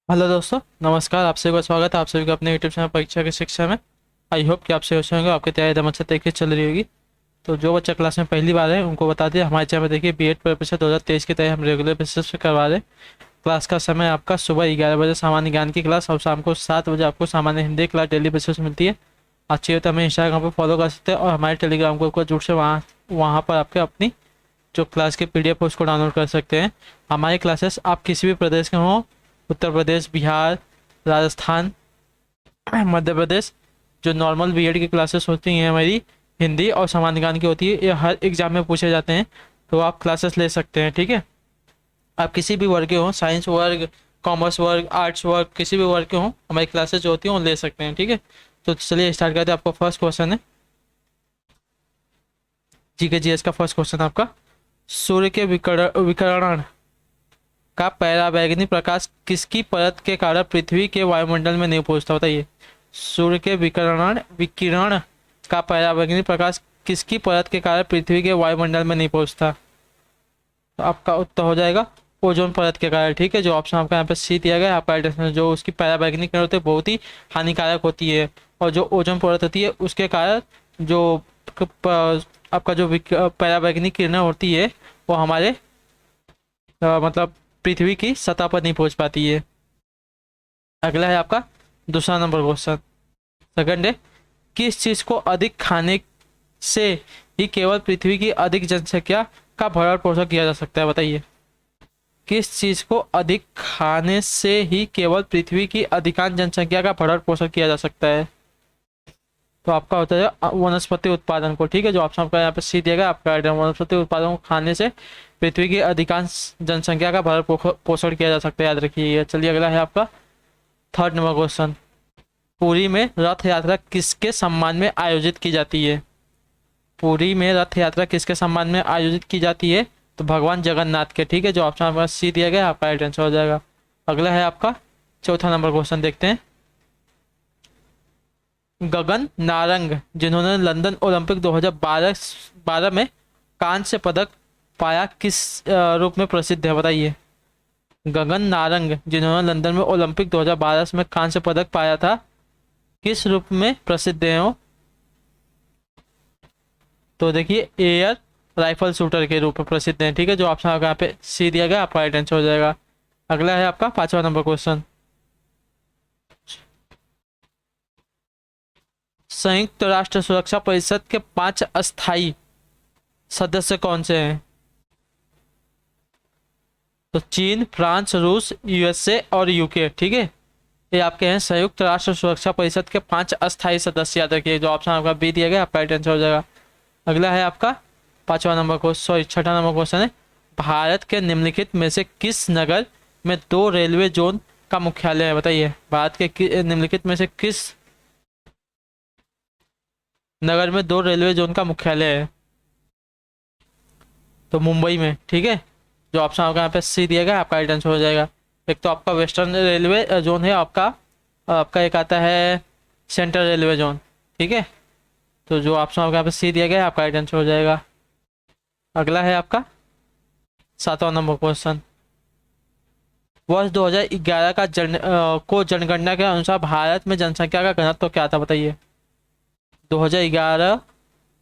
Hello दोस्तों, नमस्कार। आप सभी का स्वागत है आप सभी का अपने यूट्यूब चैनल परीक्षा की शिक्षा में। आई होप कि आप सही अच्छे होंगे, आपकी तैयारी एकदम अच्छे तरीके से चल रही होगी। तो जो बच्चा क्लास में पहली बार है उनको बता दिया, हमारे चैनल में देखिए बीएड परीक्षा 2023 की तैयारी हम रेगुलर बेसिस पे करवा रहे हैं। क्लास का समय आपका सुबह 11 बजे सामान्य ज्ञान की क्लास और शाम को 7 बजे आपको सामान्य हिंदी क्लास डेली बेसिस पे मिलती है। अच्छी हो तो हमें इंस्टाग्राम पर फॉलो कर सकते हैं और हमारे टेलीग्राम ग्रुप को जुड़ से वहाँ वहाँ पर आपके अपनी जो क्लास की पीडीएफ है उसको डाउनलोड कर सकते हैं। हमारी क्लासेस आप किसी भी प्रदेश के हों, उत्तर प्रदेश, बिहार, राजस्थान, मध्य प्रदेश, जो नॉर्मल बीएड की क्लासेस होती हैं हमारी हिंदी और सामान्य ज्ञान की होती है, ये हर एग्जाम में पूछे जाते हैं। तो आप क्लासेस ले सकते हैं, ठीक है। आप किसी भी वर्ग के हों, साइंस वर्ग, कॉमर्स वर्ग, आर्ट्स वर्ग, किसी भी वर्ग के हों, हमारी क्लासेस जो होती हैं वो ले सकते हैं, ठीक है। तो चलिए स्टार्ट करते हैं। आपका फर्स्ट क्वेश्चन है जीके जीएस का। फर्स्ट क्वेश्चन आपका, सूर्य के विकिरण का पराबैंगनी प्रकाश किसकी परत के कारण पृथ्वी के वायुमंडल में नहीं पहुंचता? बताइए। सूर्य के विकिरण विकिरण का पराबैंगनी प्रकाश किसकी परत के कारण पृथ्वी के वायुमंडल में नहीं पहुंचता? तो आपका उत्तर हो जाएगा ओजोन परत के कारण, ठीक है। जो ऑप्शन आपका यहाँ पे सी दिया गया है, आपका राइट आंसर। जो उसकी पराबैंगनी किरण होती है बहुत ही हानिकारक होती है, और जो ओजोन परत होती है उसके कारण जो आपका जो पराबैंगनी किरण होती है वो हमारे मतलब पृथ्वी की सतह पर नहीं पहुंच पाती है। अगला है आपका दूसरा नंबर क्वेश्चन। सेकंड है, किस चीज को अधिक खाने से ही केवल पृथ्वी की अधिक जनसंख्या का भरण पोषण किया जा सकता है? बताइए। किस चीज को अधिक खाने से ही केवल पृथ्वी की अधिकांश जनसंख्या का भरण पोषण किया जा सकता है? तो आपका होता है वनस्पति उत्पादन को, ठीक है। जो ऑप्शन आपका यहाँ पे सी दिया गया, आपका वनस्पति उत्पादन को खाने से पृथ्वी की अधिकांश जनसंख्या का भरण पोषण किया जा सकता है, याद रखिए। चलिए अगला है आपका थर्ड नंबर क्वेश्चन। पुरी में रथ यात्रा किसके सम्मान में आयोजित की जाती है? पुरी में रथ यात्रा किसके सम्मान में आयोजित की जाती है? तो भगवान जगन्नाथ के, ठीक है। जो ऑप्शन आपका सी दिया गया, आपका राइट आंसर हो जाएगा। अगला है आपका चौथा नंबर क्वेश्चन, देखते हैं। गगन नारंग जिन्होंने लंदन ओलंपिक 2012 में कांस्य पदक पाया, किस रूप में प्रसिद्ध है? बताइए। गगन नारंग जिन्होंने लंदन में ओलंपिक 2012 में कांस्य पदक पाया था, किस रूप में प्रसिद्ध है वो? तो देखिए एयर राइफल शूटर के रूप में प्रसिद्ध है, ठीक है। जो ऑप्शन आपका यहाँ पे सी दिया गया, आपका राइट आंसर हो जाएगा। अगला है आपका पांचवा नंबर क्वेश्चन। संयुक्त राष्ट्र सुरक्षा परिषद के 5 अस्थायी सदस्य कौन से हैं? तो चीन, फ्रांस, रूस, यूएसए और यूके, ठीक है। ये आपके हैं संयुक्त राष्ट्र सुरक्षा परिषद के 5 अस्थायी सदस्य, याद रखिए। जो ऑप्शन आपका बी दिया गया, आपका राइट आंसर हो जाएगा। अगला है आपका पांचवा नंबर क्वेश्चन, सॉरी छठा नंबर क्वेश्चन है। भारत के निम्नलिखित में से किस नगर में 2 रेलवे जोन का मुख्यालय है? बताइए। भारत के निम्नलिखित में से किस नगर में 2 रेलवे जोन का मुख्यालय है? तो मुंबई में, ठीक है। जो ऑप्शन आपका यहाँ पे सी दिया गया, आपका राइट आंसर हो जाएगा। एक तो आपका वेस्टर्न रेलवे जोन है, आपका आपका एक आता है सेंट्रल रेलवे जोन, ठीक है। तो जो ऑप्शन आपका यहाँ पे सी दिया गया है, आपका राइट आंसर हो जाएगा। अगला है आपका सातवां नंबर क्वेश्चन। वर्ष 2011 का को जनगणना के अनुसार भारत में जनसंख्या का घनत्व क्या था? बताइए। 2011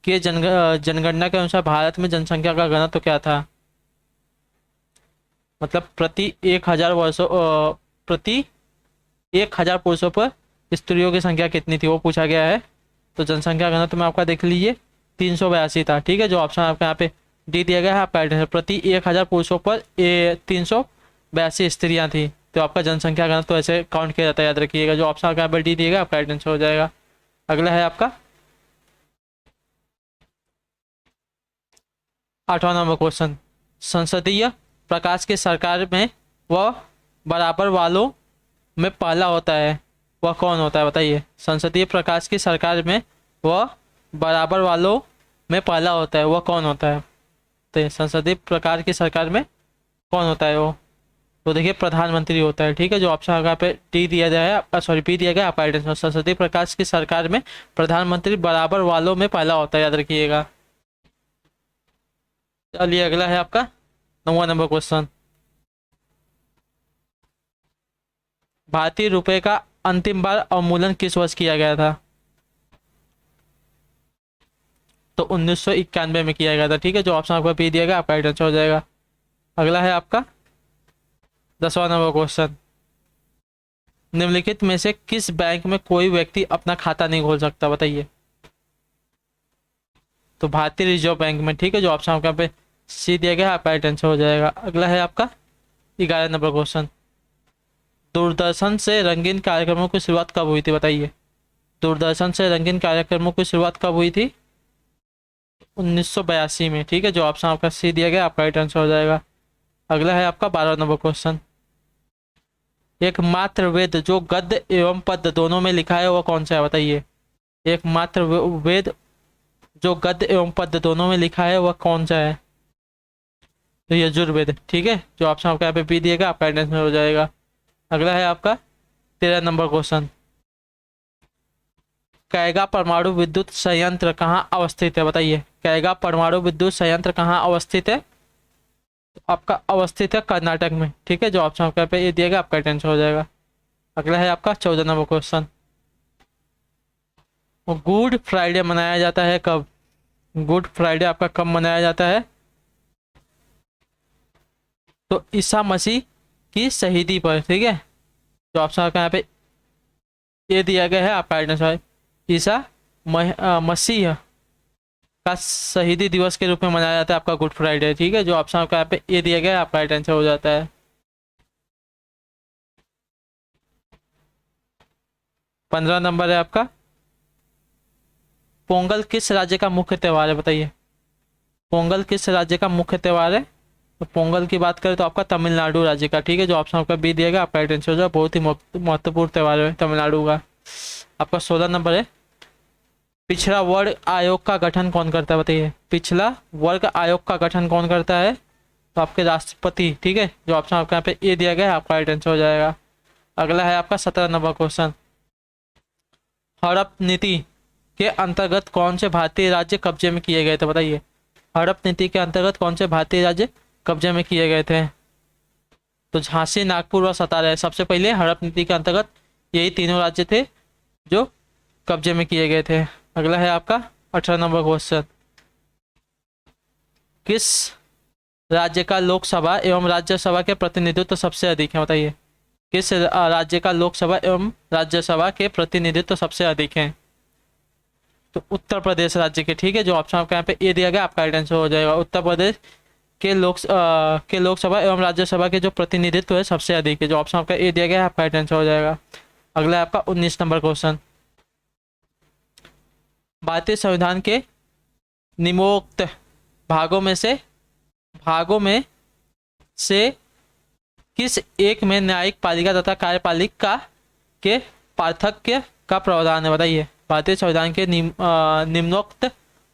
के जनगणना के अनुसार भारत में जनसंख्या का घनत्व क्या था? मतलब प्रति 1000 वर्षों प्रति 1000 पुरुषों पर स्त्रियों की संख्या कितनी थी, वो पूछा गया है। तो जनसंख्या घनत्व में आपका देख लीजिए 382 था, ठीक है। जो ऑप्शन आपका यहाँ पे डी दिया गया है, आपका राइट आंसर। प्रति 1000 पुरुषों पर 382 स्त्रियां थी। तो आपका जनसंख्या घनत्व तो ऐसे काउंट किया जाता है, याद रखिएगा। जो ऑप्शन आपका यहाँ पे डी दिएगा, आपका राइट आंसर हो जाएगा। अगला है आपका आठवां नंबर क्वेश्चन। संसदीय प्रकाश की सरकार में वह बराबर वालों में पहला होता है, वह कौन होता है? बताइए। संसदीय प्रकाश की सरकार में वह बराबर वालों में पहला होता है, वह कौन होता है? तो संसदीय प्रकार की सरकार में कौन होता है वो? तो देखिए प्रधानमंत्री होता है, ठीक है। जो ऑप्शन यहाँ पे डी दिया गया है, आपका सॉरी बी दिया गया, आपका राइट आंसर। संसदीय प्रकाश की सरकार में प्रधानमंत्री बराबर वालों में पहला होता है, याद रखिएगा। चलिए अगला है आपका 9वां नंबर क्वेश्चन। भारतीय रुपए का अंतिम बार अवमूल्यन किस वर्ष किया गया था? तो 1991 में किया गया था। ठीक है, जो ऑप्शन आपको पी दिया गया आपका राइट आंसर हो जाएगा। अगला है आपका 10वां नंबर क्वेश्चन। निम्नलिखित में से किस बैंक में कोई व्यक्ति अपना खाता नहीं खोल सकता, बताइए? तो भारतीय रिजर्व बैंक में। ठीक है, जो ऑप्शन आपका पे सी दिया गया आपका राइट आंसर हो जाएगा। अगला है आपका 11 नंबर क्वेश्चन। दूरदर्शन से रंगीन कार्यक्रमों की शुरुआत कब हुई थी, बताइए? दूरदर्शन से रंगीन कार्यक्रमों की शुरुआत कब हुई थी? 1982 में। ठीक है, जो ऑप्शन आपका सी दिया गया आपका राइट आंसर हो जाएगा। अगला है आपका 12 नंबर क्वेश्चन। एक मात्र वेद जो गद्य एवं पद्य दोनों में लिखा है वह कौन सा है, बताइए? एक मात्र वेद जो गद्य एवं पद्य दोनों में लिखा है वह कौन सा है? तो यजुर्वेद। ठीक है, जो ऑप्शन आपका यहाँ पे पी दिएगा आपका राइट आंसर हो जाएगा। अगला है आपका 13 नंबर क्वेश्चन। कैगा परमाणु विद्युत संयंत्र कहाँ अवस्थित है, बताइए? कैगा परमाणु विद्युत संयंत्र कहाँ अवस्थित है? आपका अवस्थित है कर्नाटक में। ठीक है, जो ऑप्शन आपका यहाँ पे ये दिएगा आपका राइट आंसर हो जाएगा। अगला है आपका 14 नंबर क्वेश्चन। गुड फ्राइडे मनाया जाता है कब? गुड फ्राइडे आपका कब मनाया जाता है? तो ईसा मसीह की शहीदी पर। ठीक है, जो ऑप्शन आपका यहाँ पे ये दिया गया है आपका राइट आंसर है। ईसा मसीह का शहीदी दिवस के रूप में मनाया जाता है आपका गुड फ्राइडे। ठीक है, जो ऑप्शन आपका यहाँ पे ये दिया गया है आपका राइट आंसर हो जाता है। 15 नंबर है आपका। पोंगल किस राज्य का मुख्य त्योहार है, बताइए? पोंगल किस राज्य का मुख्य त्योहार है? तो पोंगल की बात करें तो आपका तमिलनाडु राज्य का। ठीक है, जो ऑप्शन आपका बी दिएगा आपका राइट आंसर हो जाएगा। बहुत ही महत्वपूर्ण त्योहार है तमिलनाडु का। आपका 16 नंबर है। पिछड़ा वर्ग आयोग का गठन कौन करता है, बताइए? पिछला वर्ग आयोग का गठन कौन करता है? तो आपके राष्ट्रपति। ठीक है, जो ऑप्शन आपका यहाँ पे ए दिया गया है आपका राइट आंसर हो जाएगा। अगला है आपका 17 नंबर क्वेश्चन। हड़प नीति के अंतर्गत कौन से भारतीय राज्य कब्जे में किए गए थे, बताइए? हड़प नीति के अंतर्गत कौन से भारतीय राज्य कब्जे में किए गए थे? तो झांसी, नागपुर और सतारा है। सबसे पहले हड़प नीति के अंतर्गत यही तीनों राज्य थे जो कब्जे में किए गए थे। अगला है आपका 18 नंबर क्वेश्चन। किस राज्य का लोकसभा एवं राज्यसभा के प्रतिनिधित्व सबसे अधिक है, बताइए? किस राज्य का लोकसभा एवं राज्यसभा के प्रतिनिधित्व सबसे अधिक है? तो उत्तर प्रदेश राज्य के। ठीक है, जो ऑप्शन आपका यहाँ पे ए दिया गया आपका राइट आंसर हो जाएगा। उत्तर प्रदेश के लोकसभा एवं राज्यसभा के जो प्रतिनिधित्व है सबसे अधिक है। जो ऑप्शन आपका ए दिया गया है आपका राइट आंसर हो जाएगा। अगला है आपका 19 नंबर क्वेश्चन। भारतीय संविधान के निम्नोक्त भागों में से किस एक में न्यायिक पालिका तथा कार्यपालिका के पार्थक्य का प्रावधान है, बताइए? भारतीय संविधान के निम्नोक्त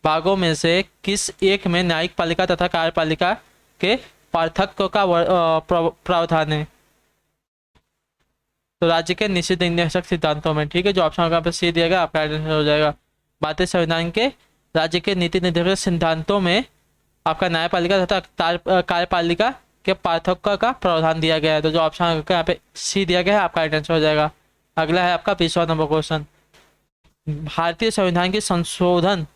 भागों में से किस एक में न्यायिक पालिका तथा कार्यपालिका के पार्थक्य का प्रावधान है? तो राज्य के निश्चित न्यायिक सिद्धांतों में। ठीक है, जो ऑप्शन आपका सी दिया गया आपका आंसर हो जाएगा। भारतीय संविधान के राज्य के नीति निर्धारण सिद्धांतों में आपका न्यायपालिका तथा कार्यपालिका के पार्थक्य का प्रावधान दिया गया है। तो जो ऑप्शन यहाँ पे सी दिया गया है आपका राइट आंसर हो जाएगा। अगला है आपका 20वां नंबर क्वेश्चन। भारतीय संविधान की संशोधन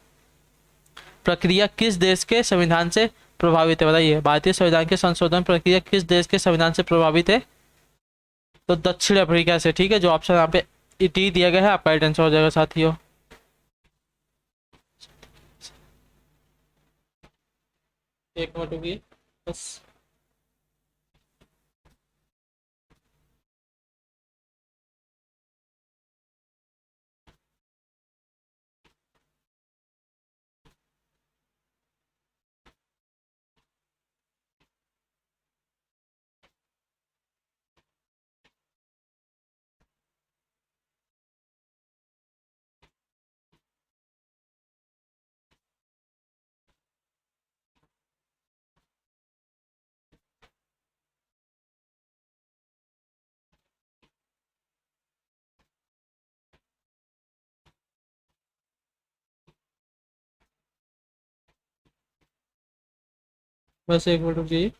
प्रक्रिया किस देश के संविधान से प्रभावित है, बताइए? भारतीय संविधान की संशोधन प्रक्रिया किस देश के संविधान से प्रभावित है? तो दक्षिण अफ्रीका से। ठीक है, जो ऑप्शन यहाँ पे टी दिया गया है आपका राइट आंसर हो जाएगा साथियों। एक मिनट रुकिए बस। बस एक मिनट रुकिए।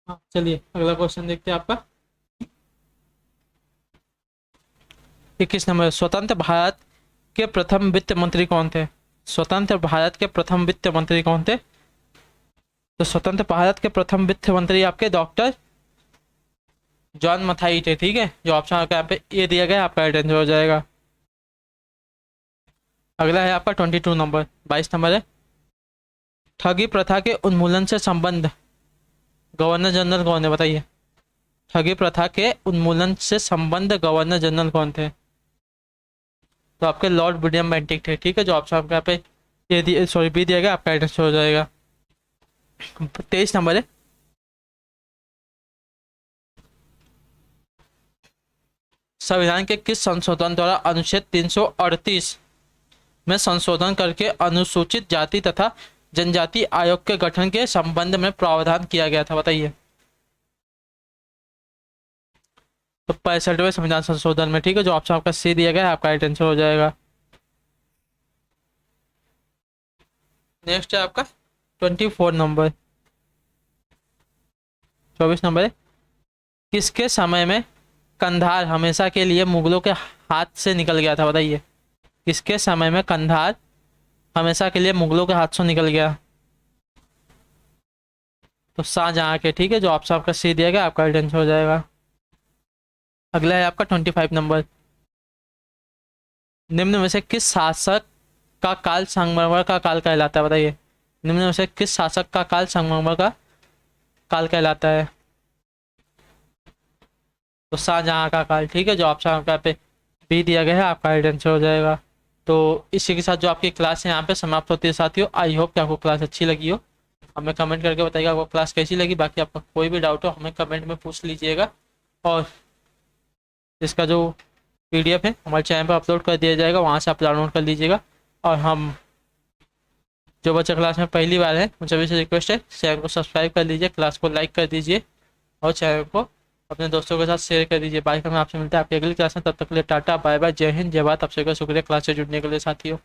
हाँ चलिए अगला क्वेश्चन देखते हैं आपका। 21 नंबर, स्वतंत्र भारत के प्रथम वित्त मंत्री कौन थे? स्वतंत्र भारत के प्रथम वित्त मंत्री कौन थे? तो स्वतंत्र भारत के प्रथम वित्त मंत्री आपके डॉक्टर जॉन मथाई थे। ठीक है, जो ऑप्शन आपका यहाँ पे ये दिया गया है, आपका राइट आंसर हो जाएगा। अगला है आपका 22 नंबर, 22 नंबर है, ठगी प्रथा के उन्मूलन से संबंध गवर्नर जनरल कौन है? बताइए। ठगी प्रथा के उन्मूलन से संबंध गवर्नर जनरल कौन थे? तो आपके लॉर्ड विलियम बेंटिक थे। ठीक है, जो ऑप्शन आपके यहाँ पे ये सॉरी बी दिया गया, आपका राइट आंसर हो जाएगा। 23 नंबर है, संविधान के किस संशोधन द्वारा अनुच्छेद 338 में संशोधन करके अनुसूचित जाति तथा जनजाति आयोग के गठन के संबंध में प्रावधान किया गया था? बताइए। तो 65वें संविधान संशोधन में। ठीक है, जो ऑप्शन आपका सी दिया गया है, आपका राइट आंसर हो जाएगा। नेक्स्ट है आपका 24 नंबर, 24 नंबर है, किसके समय में कंधार हमेशा के लिए मुगलों के हाथ से निकल गया था? बताइए। किसके समय में कंधार हमेशा के लिए मुगलों के हाथ से निकल गया? तो शाहजहां के। ठीक है, जो ऑप्शन आपका सी दिया गया, आपका राइट आंसर हो जाएगा। अगला है आपका 25 नंबर, निम्न में से किस शासक का काल संगमरमर का काल कहलाता है? बताइए। निम्न में से किस शासक का काल संगमरमर का काल कहलाता है? तो शाहजहां का काल। ठीक है, जो ऑप्शन आपका पे बी दिया गया है, आपका राइट आंसर हो जाएगा। तो इसी के साथ जो आपकी क्लास है यहाँ पे समाप्त होती है साथियों। आई होप कि आपको क्लास अच्छी लगी हो। हमें कमेंट करके बताइएगा आपको क्लास कैसी लगी। बाकी आपका कोई भी डाउट हो हमें कमेंट में पूछ लीजिएगा, और इसका जो पीडीएफ है हमारे चैनल पर अपलोड कर दिया जाएगा, वहाँ से आप डाउनलोड कर लीजिएगा। और हम जो बच्चा क्लास में पहली बार है उन सभी से रिक्वेस्ट है, चैनल को सब्सक्राइब कर लीजिए, क्लास को लाइक कर दीजिए, और चैनल को अपने दोस्तों के साथ शेयर कर दीजिए। बाकी हम आपसे मिलते हैं आपकी अगली क्लास में। तब तक के लिए टाटा बाय बाय, जय हिंद, जय भारत। आपसे का शुक्रिया क्लास से जुड़ने के लिए साथियों।